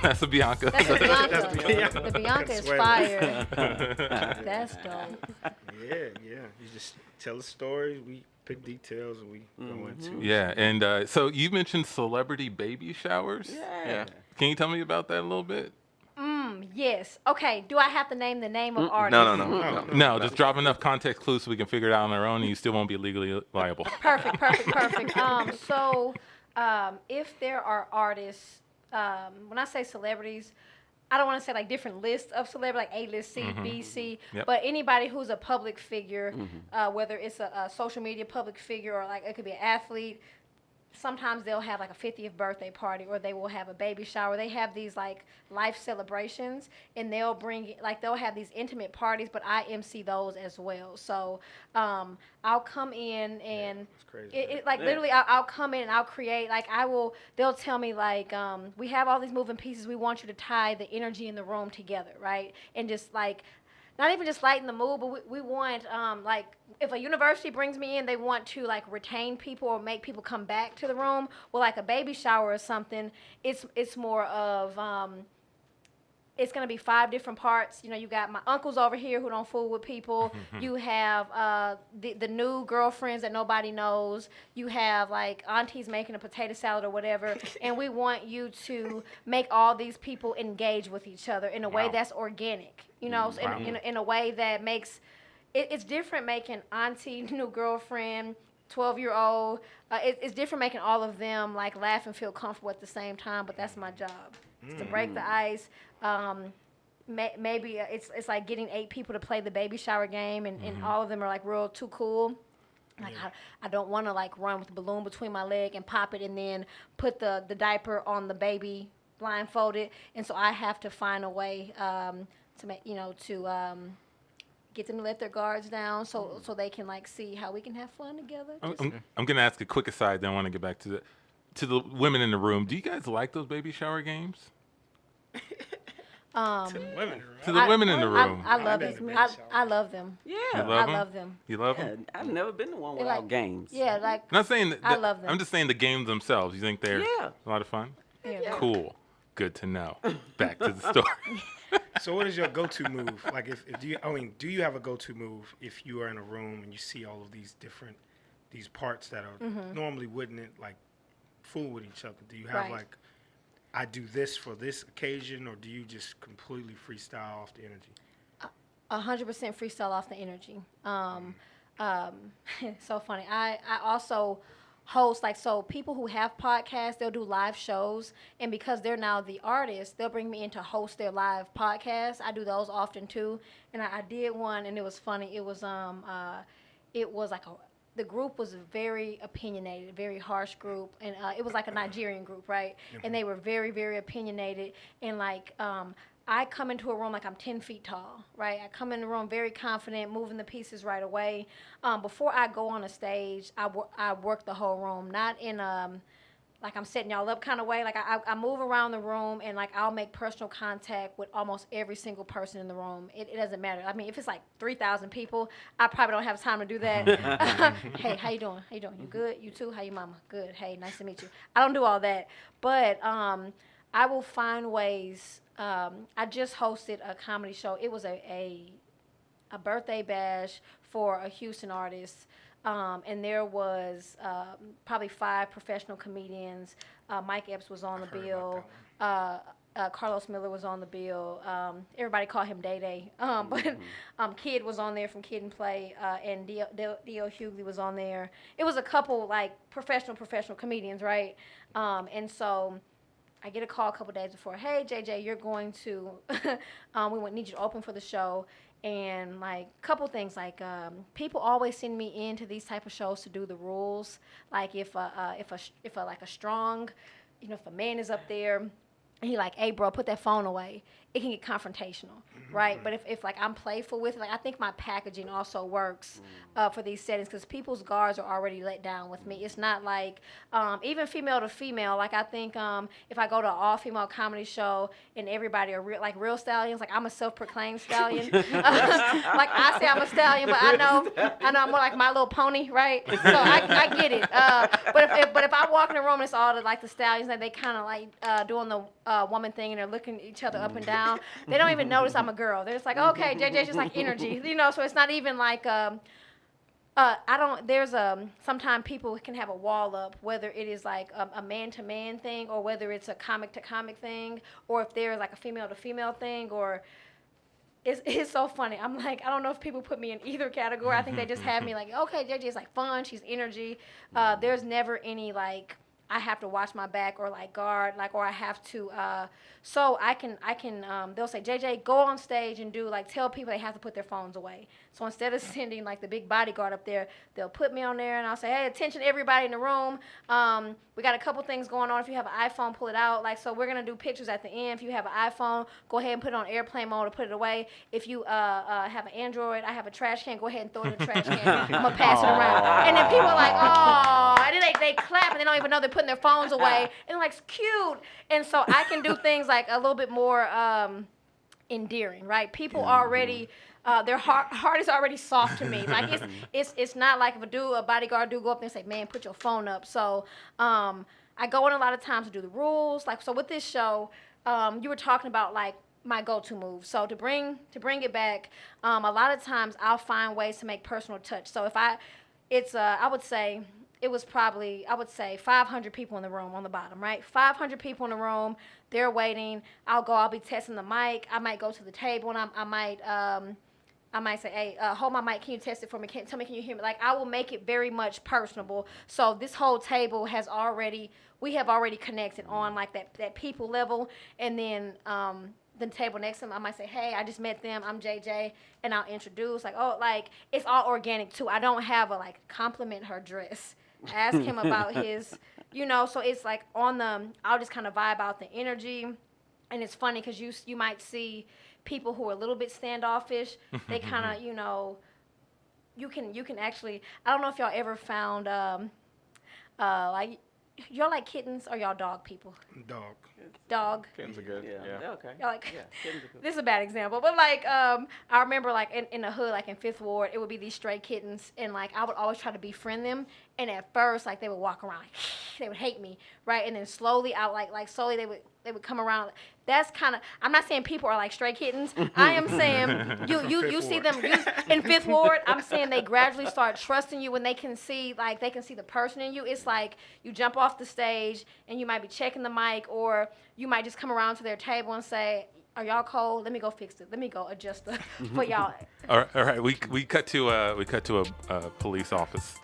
That's a Bianca. That's a Bianca. That's Bianca. The Bianca is Swear. fire. That's dope. Yeah. You just tell the stories. We pick details and we go into. Yeah, and so you mentioned celebrity baby showers. Yeah. Can you tell me about that a little bit? Yes. Okay. Do I have to name the name of artist? No. No, just drop enough context clues so we can figure it out on our own, and you still won't be legally liable. Perfect. If there are artists, when I say celebrities, I don't want to say like different lists of celebrities, like A-list, C, B, C, Yep. but anybody who's a public figure, whether it's a social media public figure or like it could be an athlete. Sometimes they'll have like a 50th birthday party, or they will have a baby shower. They have these like life celebrations, and they'll have these intimate parties, but I MC those as well. So I'll come in and It's crazy. literally I'll come in and I'll create, they'll tell me like, we have all these moving pieces. We want you to tie the energy in the room together, right? And just like, not even just lighten the mood, but we want, like, if a university brings me in, they want to, like, retain people or make people come back to the room. Well, like a baby shower or something, it's more of, it's going to be 5 different parts. You know, you got my uncles over here who don't fool with people. You have the new girlfriends that nobody knows. You have, like, aunties making a potato salad or whatever. And we want you to make all these people engage with each other in a way that's organic. You know, in a way that makes it's different making auntie, new girlfriend, 12-year-old. It's different making all of them like laugh and feel comfortable at the same time. But that's my job, is to break the ice. Maybe it's like getting 8 people to play the baby shower game, and all of them are like real too cool. Like I don't want to like run with a balloon between my leg and pop it and then put the diaper on the baby blindfolded, and so I have to find a way to make get them to let their guards down so they can like see how we can have fun together. I'm going to ask a quick aside, then I want to get back to the women in the room. Do you guys like those baby shower games? To the women, To the women in the room. I love I've it. been to baby I love them. Yeah. You I love love them. You love them? I've never been to one They're without like- games. Yeah, like I'm not saying that. I love them. I'm just saying the games themselves. You think they're Yeah. a lot of fun? yeah. Cool. Good to know. Back to the story. So what is your go-to move? Like, do you have a go-to move if you are in a room and you see all of these parts that are normally wouldn't like fool with each other? Do you have Right. like, I do this for this occasion, or do you just completely freestyle off the energy? 100% freestyle off the energy. It's so funny. I also host, like, so people who have podcasts, they'll do live shows, and because they're now the artist, they'll bring me in to host their live podcast. I do those often too, and I did one, and it was funny. It was like the group was very opinionated, very harsh group, and it was like a Nigerian group, right? And they were very, very opinionated, and like I come into a room like I'm 10 feet tall, right? I come in the room very confident, moving the pieces right away. Before I go on a stage, I work the whole room, not in like I'm setting y'all up kind of way. Like I move around the room, and like I'll make personal contact with almost every single person in the room. It doesn't matter. I mean, if it's like 3,000 people, I probably don't have time to do that. Hey, how you doing? How you doing? You good? You too? How you mama? Good. Hey, nice to meet you. I don't do all that, but I will find ways. I just hosted a comedy show. It was a birthday bash for a Houston artist. And there was probably 5 professional comedians. Mike Epps was on the bill. Carlos Miller was on the bill. Everybody called him Day Day. But Kid was on there from Kid and Play, and D.L. Hughley was on there. It was a couple like professional comedians, right? And so I get a call a couple days before. Hey, JJ, you're going to. Need you to open for the show. And like a couple things, like people always send me into these type of shows to do the rules. Like if a strong, if a man is up there, and he like, hey bro, put that phone away, it can get confrontational, right? But if like I'm playful with it, like I think my packaging also works for these settings, because people's guards are already let down with me. It's not like even female to female. Like I think if I go to an all-female comedy show and everybody are real stallions, like I'm a self-proclaimed stallion. Like I say I'm a stallion, but I know I'm more like My Little Pony, right? So I get it. But if I walk in the room and it's all the stallions, that they kind of like doing the woman thing and they're looking each other up and down. They don't even notice I'm a girl. They're just like, okay, JJ's just like energy, so it's not even like, sometimes people can have a wall up, whether it is like a man-to-man thing or whether it's a comic-to-comic thing or if there's like a female-to-female thing or it's so funny. I'm like, I don't know if people put me in either category. I think they just have me like, okay, JJ is like fun. She's energy. There's never any like, I have to watch my back or like guard, like, or I have to, so I can, they'll say, JJ, go on stage and do like, tell people they have to put their phones away. So instead of sending like the big bodyguard up there, they'll put me on there and I'll say, hey, attention everybody in the room. We got a couple things going on. If you have an iPhone, pull it out. Like, so we're going to do pictures at the end. If you have an iPhone, go ahead and put it on airplane mode or put it away. If you have an Android, I have a trash can, go ahead and throw it in the trash can. I'm going to pass it around. And then people are like, oh, and then they clap and they don't even know they're putting their phones away. And like, it's cute. And so I can do things like a little bit more endearing, right? People already... their heart is already soft to me. Like it's not like if a bodyguard go up there and say, man, put your phone up. So I go in a lot of times to do the rules. Like, so with this show, you were talking about like my go-to move. So to bring it back, a lot of times I'll find ways to make personal touch. So if I would say it was probably, 500 people in the room on the bottom, right? 500 people in the room, they're waiting. I'll be testing the mic. I might go to the table and I might say, hey, hold my mic. Can you test it for me? Tell me, can you hear me? Like, I will make it very much personable. So this whole table we have already connected on like that people level. And then the table next to them, I might say, hey, I just met them. I'm JJ. And I'll introduce like, oh, like it's all organic too. I don't have a like compliment her dress. Ask him about his, so it's like I'll just kind of vibe out the energy. And it's funny because you might see people who are a little bit standoffish. They kind of, you can actually, I don't know if y'all ever found, like, y'all like kittens or y'all dog people? Dog. Kittens are good. Yeah. Okay. Y'all like, Kittens are cool. this is a bad example, but like, I remember like in the hood, like in Fifth Ward, it would be these stray kittens, and like I would always try to befriend them. And at first, like they would walk around, like, they would hate me, right? And then slowly, slowly they would come around. That's kind of, I'm not saying people are like stray kittens. I am saying you see them in Fifth Ward. I'm saying they gradually start trusting you when they can see the person in you. It's like you jump off the stage and you might be checking the mic, or you might just come around to their table and say, are y'all cold? Let me go fix it. Let me go adjust for y'all. All right. We cut to a police office.